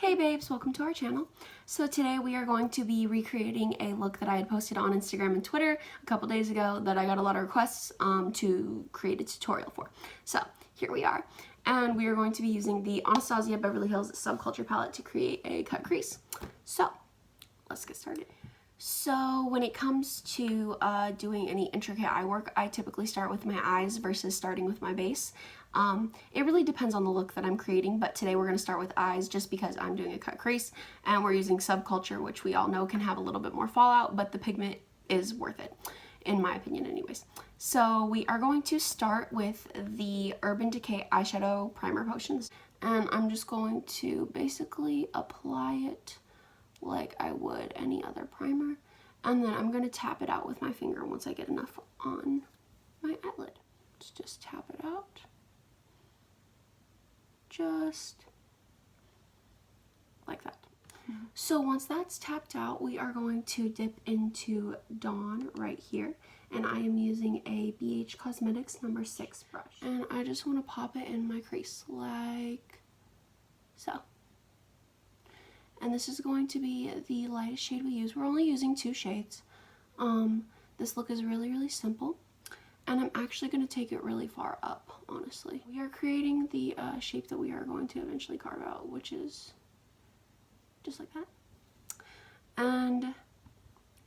Hey babes, welcome to our channel. So today we are going to be recreating a look that I had posted on Instagram and Twitter a couple days ago that I got a lot of requests to create a tutorial for. So here we are, and we are going to be using the Anastasia Beverly Hills Subculture palette to create a cut crease. So let's get started. So when it comes to doing any intricate eye work, I typically start with my eyes versus starting with my base. It really depends on the look that I'm creating, but today we're going to start with eyes just because I'm doing a cut crease and we're using Subculture, which we all know can have a little bit more fallout, but the pigment is worth it, in my opinion anyways. So we are going to start with the Urban Decay eyeshadow primer potions, and I'm just going to basically apply it like I would any other primer, and then I'm going to tap it out with my finger once I get enough on my eyelid. Let's just tap it out, just like that. So once that's tapped out, we are going to dip into Dawn right here, and I am using a BH Cosmetics number 6 brush, and I just want to pop it in my crease like so. And this is going to be the lightest shade we use. We're only using 2 shades. This look is really simple, and I'm actually going to take it really far up, honestly. We are creating the shape that we are going to eventually carve out, which is just like that. And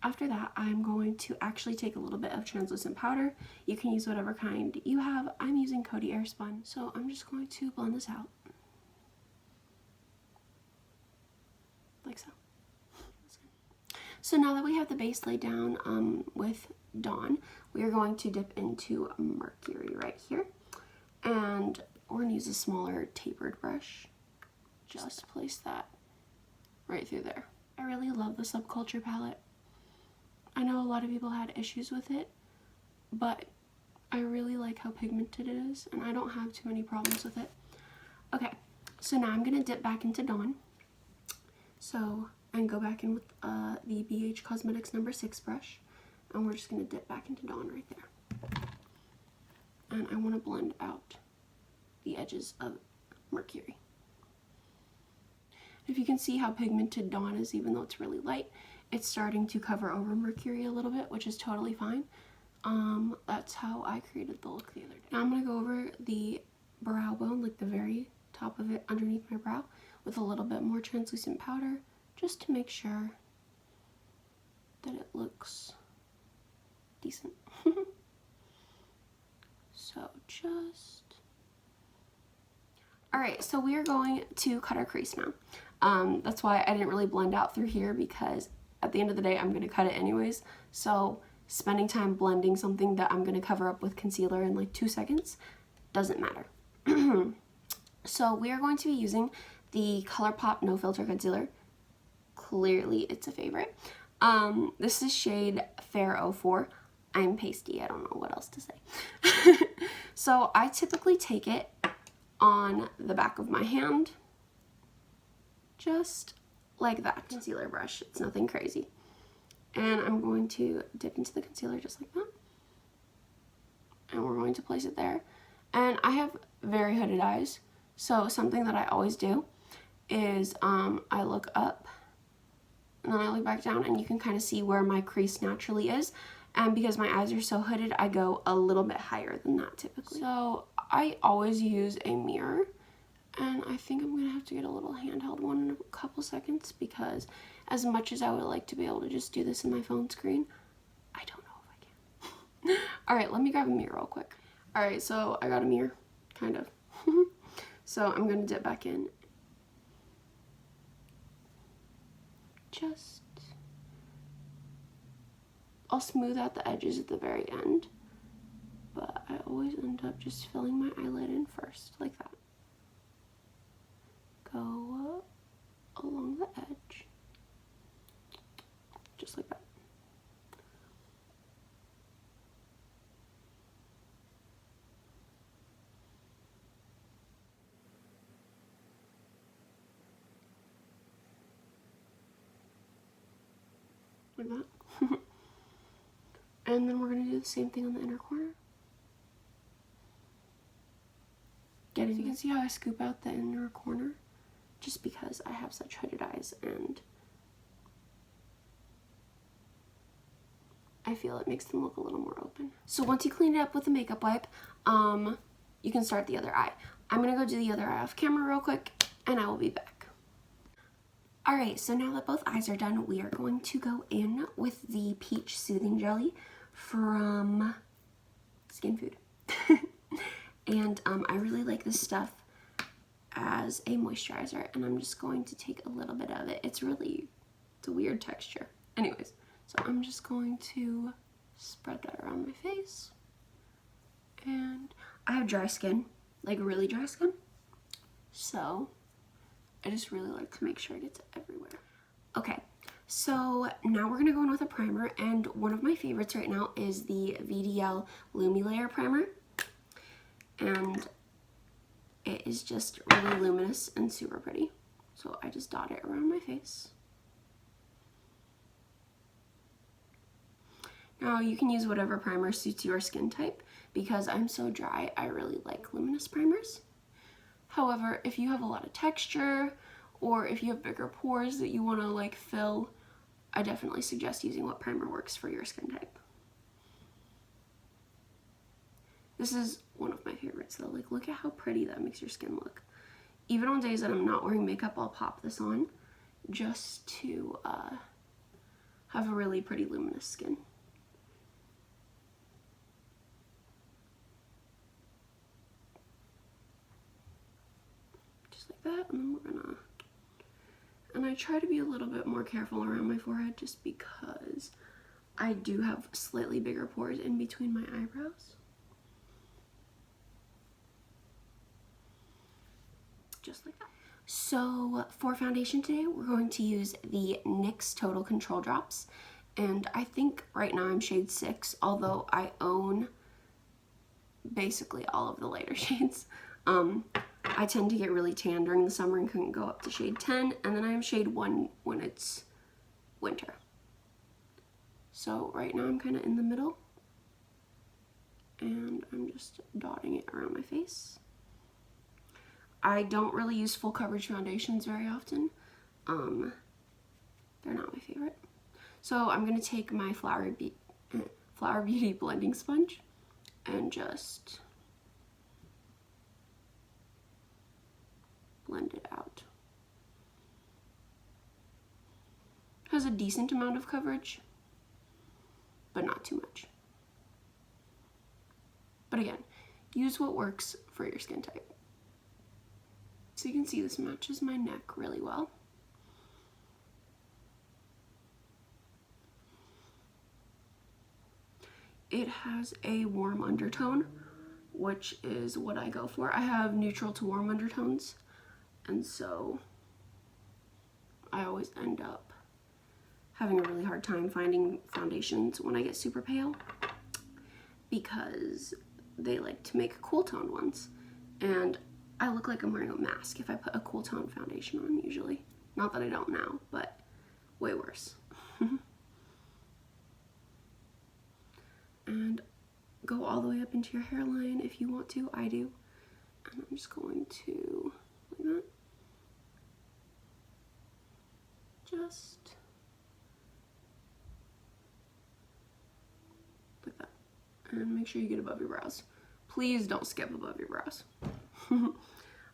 after that, I'm going to actually take a little bit of translucent powder. You can use whatever kind you have. I'm using Coty Airspun, so I'm just going to blend this out. Like so. So now that we have the base laid down with Dawn, we are going to dip into Mercury right here, and we're going to use a smaller tapered brush. Just place that right through there. I really love the Subculture palette. I know a lot of people had issues with it, but I really like how pigmented it is, and I don't have too many problems with it. Okay, so now I'm going to dip back into Dawn. And go back in with the BH Cosmetics number 6 brush, and we're just going to dip back into Dawn right there. And I want to blend out the edges of Mercury. If you can see how pigmented Dawn is, even though it's really light, it's starting to cover over Mercury a little bit, which is totally fine. That's how I created the look the other day. Now I'm going to go over the brow bone, like the very top of it underneath my brow, with a little bit more translucent powder, just to make sure that it looks decent. So just... Alright, so we are going to cut our crease now. That's why I didn't really blend out through here, because at the end of the day I'm going to cut it anyways. So spending time blending something that I'm going to cover up with concealer in like 2 seconds doesn't matter. So we are going to be using the ColourPop No Filter Concealer. Clearly it's a favorite. This is shade Fair 04. I'm pasty, I don't know what else to say. So I typically take it on the back of my hand, just like that. Concealer brush, it's nothing crazy. And I'm going to dip into the concealer just like that. And we're going to place it there. And I have very hooded eyes, so something that I always do is I look up and then I look back down, and you can kind of see where my crease naturally is, and because my eyes are so hooded, I go a little bit higher than that typically. So I always use a mirror, and I think I'm gonna have to get a little handheld one in a couple seconds, because as much as I would like to be able to just do this in my phone screen, I don't know if I can. Alright, let me grab a mirror real quick. Alright, so I got a mirror, kind of. So I'm gonna dip back in. I'll smooth out the edges at the very end, but I always end up just filling my eyelid in first, like that. Go along the edge, just like that. Like that. And then we're going to do the same thing on the inner corner. If you can see how I scoop out the inner corner, just because I have such hooded eyes and I feel it makes them look a little more open. So once you clean it up with a makeup wipe, you can start the other eye. I'm gonna go do the other eye off camera real quick and I will be back. Alright, so now that both eyes are done, we are going to go in with the Peach Soothing Jelly from Skin Food. And I really like this stuff as a moisturizer, and I'm just going to take a little bit of it. It's a weird texture. Anyways, so I'm just going to spread that around my face. And I have dry skin, like really dry skin. So I just really like to make sure it gets everywhere. Okay, so now we're gonna go in with a primer, and one of my favorites right now is the VDL Lumi Layer Primer. And it is just really luminous and super pretty. So I just dot it around my face. Now you can use whatever primer suits your skin type. Because I'm so dry, I really like luminous primers. However, if you have a lot of texture or if you have bigger pores that you want to like fill, I definitely suggest using what primer works for your skin type. This is one of my favorites though. Like, look at how pretty that makes your skin look. Even on days that I'm not wearing makeup, I'll pop this on just to have a really pretty luminous skin. Just like that, and then we're gonna, and I try to be a little bit more careful around my forehead just because I do have slightly bigger pores in between my eyebrows. Just like that. So for foundation today, we're going to use the NYX Total Control Drops. And I think right now I'm shade 6, although I own basically all of the lighter shades. I tend to get really tan during the summer and couldn't go up to shade 10, and then I am shade 1 when it's winter. So right now I'm kind of in the middle, and I'm just dotting it around my face. I don't really use full coverage foundations very often. They're not my favorite. So I'm going to take my Flower Beauty blending sponge and just blend it out. Has a decent amount of coverage, but not too much. But again, use what works for your skin type. So you can see this matches my neck really well. It has a warm undertone, which is what I go for. I have neutral to warm undertones, and so I always end up having a really hard time finding foundations when I get super pale because they like to make cool tone ones, and I look like I'm wearing a mask if I put a cool tone foundation on usually. Not that I don't now, but way worse. And go all the way up into your hairline if you want to. I do. And I'm just going to, like that. Just like that. And make sure you get above your brows. Please don't skip above your brows.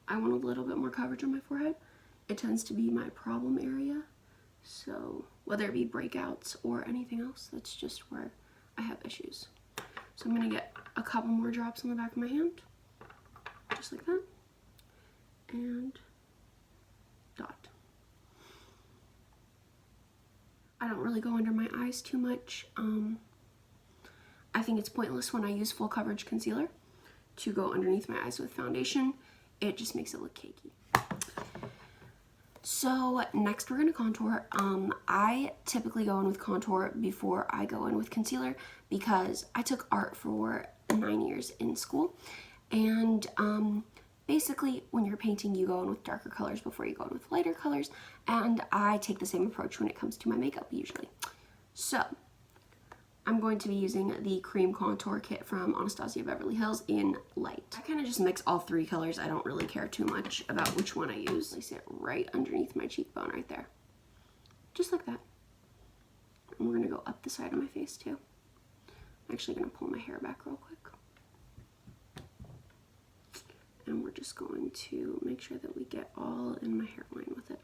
I want a little bit more coverage on my forehead. It tends to be my problem area. So whether it be breakouts or anything else, that's just where I have issues. So I'm gonna get a couple more drops on the back of my hand, just like that, and dot. I don't really go under my eyes too much. I think it's pointless when I use full coverage concealer to go underneath my eyes with foundation. It just makes it look cakey. So next we're gonna contour. I typically go in with contour before I go in with concealer because I took art for 9 years in school, and basically when you're painting you go in with darker colors before you go in with lighter colors, and I take the same approach when it comes to my makeup usually. So I'm going to be using the Cream Contour Kit from Anastasia Beverly Hills in Light. I kind of just mix all three colors. I don't really care too much about which one I use. Place it right underneath my cheekbone right there. Just like that. And we're going to go up the side of my face too. I'm actually going to pull my hair back real quick. And we're just going to make sure that we get all in my hairline with it.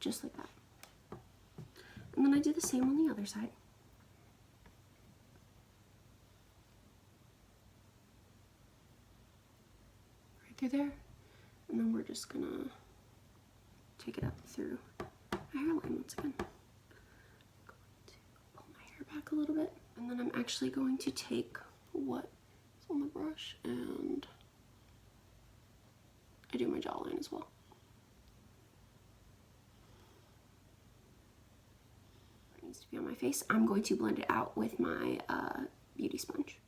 Just like that. And then I do the same on the other side. Right through there. And then we're just gonna take it up through my hairline once again. I'm going to pull my hair back a little bit. And then I'm actually going to take what is on the brush and I do my jawline as well. Needs to be on my face. I'm going to blend it out with my beauty sponge.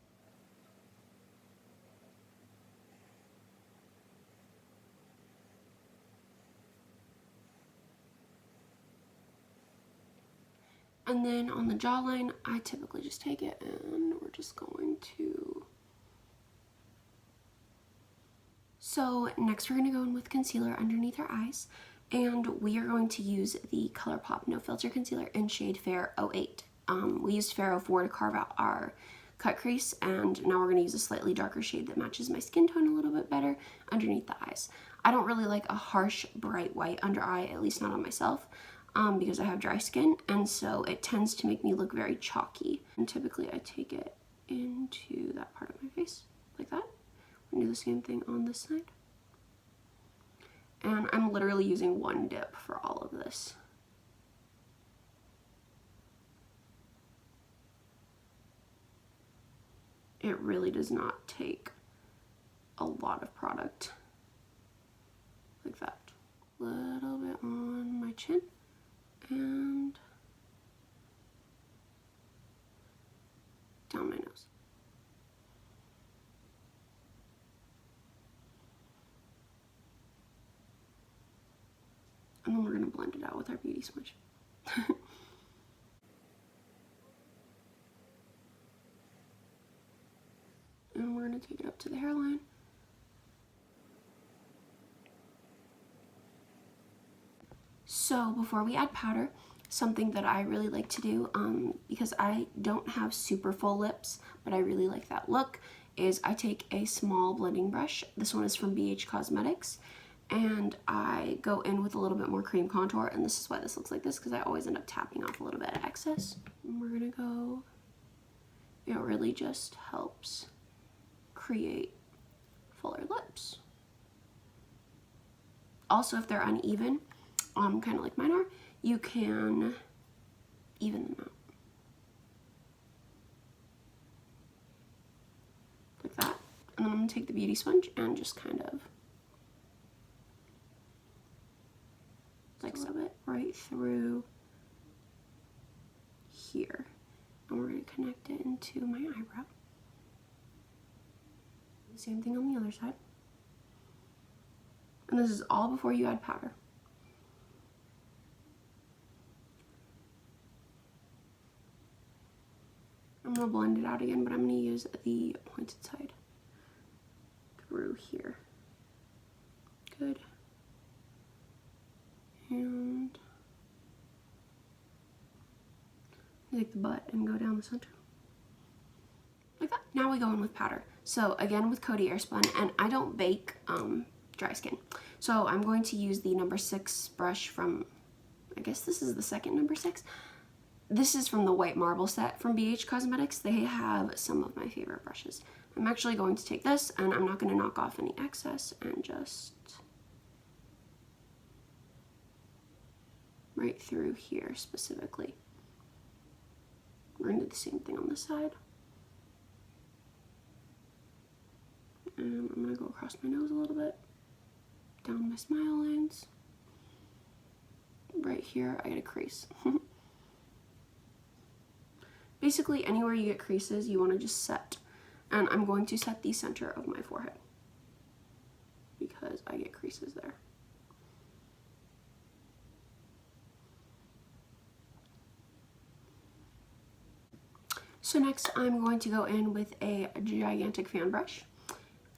And then on the jawline, I typically just take it and we're just going to... So next we're going to go in with concealer underneath our eyes. And we are going to use the ColourPop No Filter Concealer in shade Fair 08. We used Fair 04 to carve out our cut crease, and now we're going to use a slightly darker shade that matches my skin tone a little bit better underneath the eyes. I don't really like a harsh, bright white under eye, at least not on myself, because I have dry skin, and so it tends to make me look very chalky. And typically I take it into that part of my face, like that. I'm going to do the same thing on this side. And I'm literally using one dip for all of this. It really does not take a lot of product. Like that. A little bit on my chin. And down my nose. And then we're going to blend it out with our beauty sponge. And we're going to take it up to the hairline. So before we add powder, something that I really like to do, because I don't have super full lips, but I really like that look, is I take a small blending brush. This one is from BH Cosmetics. And I go in with a little bit more cream contour, and this is why this looks like this, because I always end up tapping off a little bit of excess. And we're gonna go, it really just helps create fuller lips. Also, if they're uneven, kind of like mine are, you can even them out. Like that. And then I'm gonna take the beauty sponge and just kind of like a little bit right through here. And we're going to connect it into my eyebrow. Same thing on the other side. And this is all before you add powder. I'm going to blend it out again, but I'm going to use the pointed side through here. Good. And take the butt and go down the center. Like that. Now we go in with powder. So again with Coty Airspun, and I don't bake dry skin. So I'm going to use the number 6 brush from, I guess this is the second number 6. This is from the White Marble set from BH Cosmetics. They have some of my favorite brushes. I'm actually going to take this, and I'm not going to knock off any excess, and just right through here specifically. We're going to do the same thing on this side. And I'm going to go across my nose a little bit, down my smile lines. Right here, I get a crease. Basically, anywhere you get creases, you want to just set. And I'm going to set the center of my forehead. because I get creases there. So next I'm going to go in with a gigantic fan brush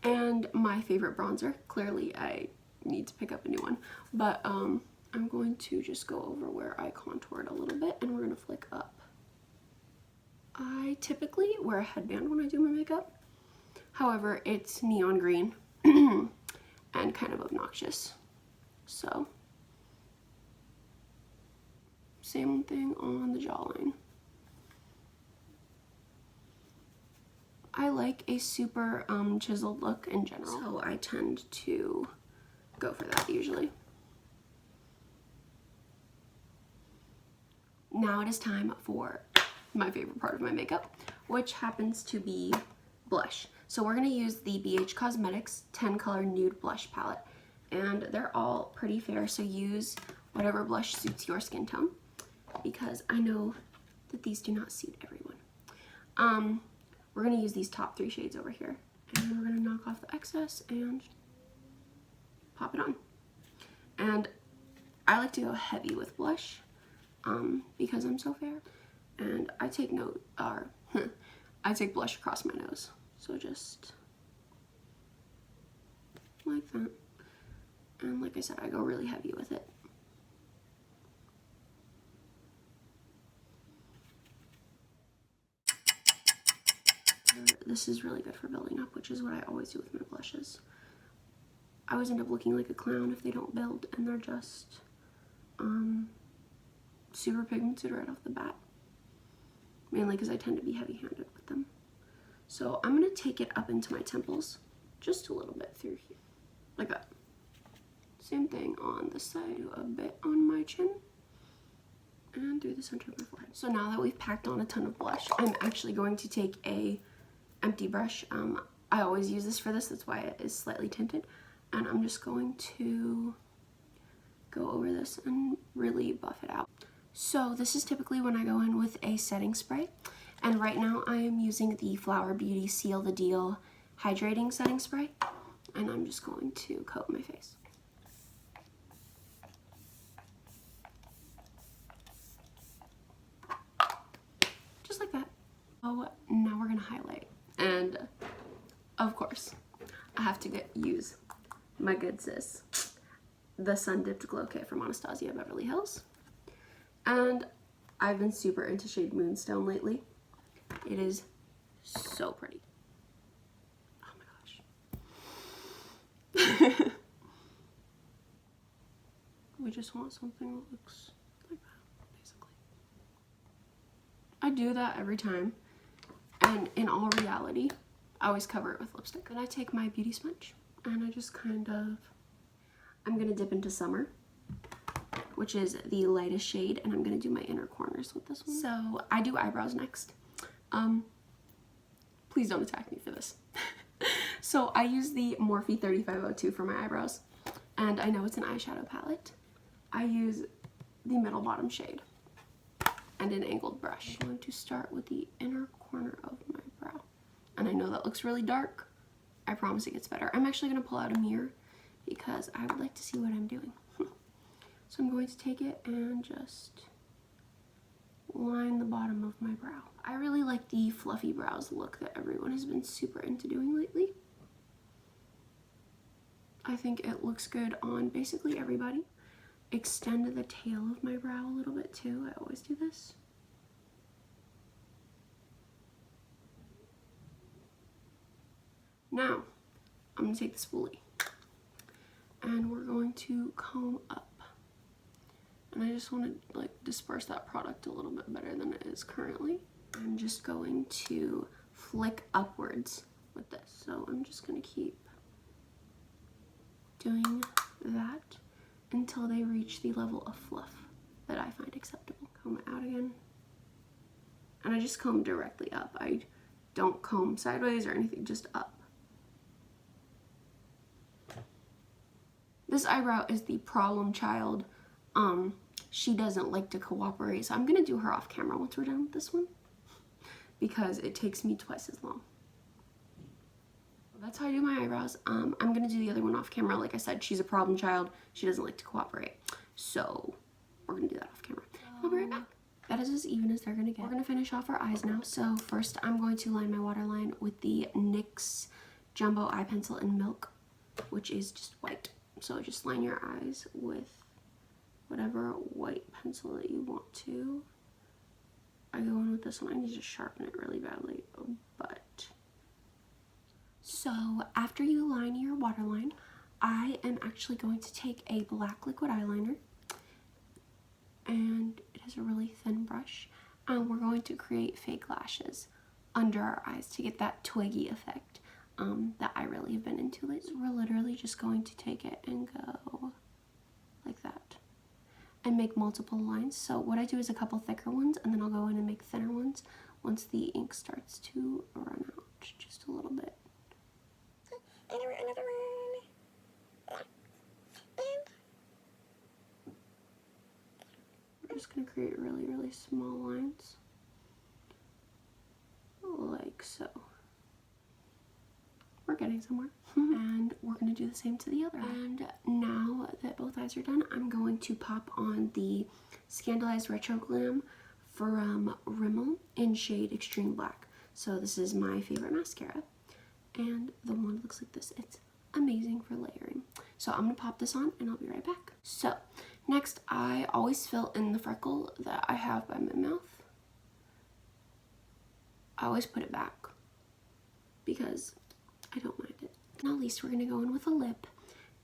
and my favorite bronzer. Clearly I need to pick up a new one, but I'm going to just go over where I contoured a little bit and we're going to flick up. I typically wear a headband when I do my makeup. However, it's neon green and kind of obnoxious. So, same thing on the jawline. I like a super chiseled look in general, so I tend to go for that usually. Now it is time for my favorite part of my makeup, which happens to be blush. So we're going to use the BH Cosmetics 10 color nude blush palette, and they're all pretty fair, so use whatever blush suits your skin tone, because I know that these do not suit everyone. We're going to use these top 3 shades over here, and we're going to knock off the excess and pop it on. And I like to go heavy with blush because I'm so fair, and I take I take blush across my nose, so just like that. And like I said, I go really heavy with it. This is really good for building up, which is what I always do with my blushes. I always end up looking like a clown if they don't build and they're just super pigmented right off the bat. Mainly because I tend to be heavy-handed with them. So I'm going to take it up into my temples, just a little bit through here, like that. Same thing on the side, do a bit on my chin, and through the center of my forehead. So now that we've packed on a ton of blush, I'm actually going to take a empty brush. I always use this for this, that's why it is slightly tinted. And I'm just going to go over this and really buff it out. So this is typically when I go in with a setting spray. And right now I am using the Flower Beauty Seal the Deal Hydrating Setting Spray. And I'm just going to coat my face. Just like that. Oh, now we're gonna highlight. And of course, I have to use my good sis, the Sun Dipped Glow Kit from Anastasia Beverly Hills. And I've been super into shade Moonstone lately. It is so pretty. Oh my gosh. We just want something that looks like that, basically. I do that every time. And in all reality, I always cover it with lipstick. Then I take my beauty sponge and I just kind of, I'm gonna dip into Summer, which is the lightest shade, and I'm gonna do my inner corners with this one. So I do eyebrows next. Please don't attack me for this. So I use the Morphe 3502 for my eyebrows, and I know it's an eyeshadow palette. I use the middle bottom shade and an angled brush. I'm going to start with the inner corner of my brow. And I know that looks really dark. I promise it gets better. I'm actually gonna pull out a mirror because I would like to see what I'm doing. So I'm going to take it and just line the bottom of my brow. I really like the fluffy brows look that everyone has been super into doing lately. I think it looks good on basically everybody. Extend the tail of my brow a little bit too. I always do this. Now, I'm going to take the spoolie and we're going to comb up. And I just want to like disperse that product a little bit better than it is currently. I'm just going to flick upwards with this. So I'm just going to keep doing that until they reach the level of fluff that I find acceptable. Comb it out again. And I just comb directly up. I don't comb sideways or anything, just up. This eyebrow is the problem child. She doesn't like to cooperate, so I'm gonna do her off camera once we're done with this one because it takes me twice as long. That's how I do my eyebrows. I'm gonna do the other one off camera. Like I said, she's a problem child. She doesn't like to cooperate. So we're gonna do that off camera. I'll be right back. That is as even as they're gonna get. We're gonna finish off our eyes now. So first I'm going to line my waterline with the NYX Jumbo Eye Pencil in Milk, which is just white. So just line your eyes with whatever white pencil that you want to. I go in with this one. I need to sharpen it really badly, but... So after you line your waterline, I am actually going to take a black liquid eyeliner, and it has a really thin brush, and we're going to create fake lashes under our eyes to get that Twiggy effect that I really have been into lately. So we're literally just going to take it and go like that and make multiple lines. So what I do is a couple thicker ones, and then I'll go in and make thinner ones once the ink starts to run out just a little bit. And another one. I'm just going to create really, really small lines, like so. We're getting somewhere. And we're going to do the same to the other eye. And now that both eyes are done, I'm going to pop on the Scandalized Retro Glam from Rimmel in shade Extreme Black. So this is my favorite mascara. And the one looks like this. It's amazing for layering. So I'm going to pop this on and I'll be right back. So next, I always fill in the freckle that I have by my mouth. I always put it back because I don't mind it. Now, at least we're going to go in with a lip,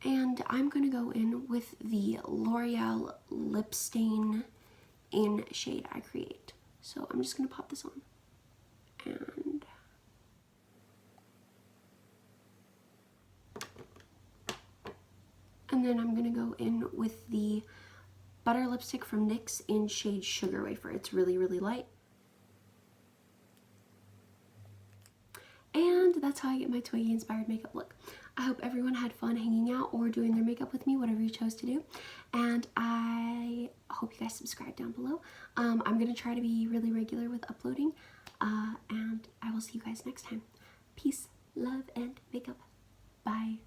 and I'm going to go in with the L'Oreal Lip Stain in shade I Create. So I'm just going to pop this on, and then I'm going to go in with the Butter Lipstick from NYX in shade Sugar Wafer. It's really, really light. And that's how I get my Twiggy inspired makeup look. I hope everyone had fun hanging out or doing their makeup with me, whatever you chose to do. And I hope you guys subscribe down below. I'm going to try to be really regular with uploading. And I will see you guys next time. Peace, love, and makeup. Bye.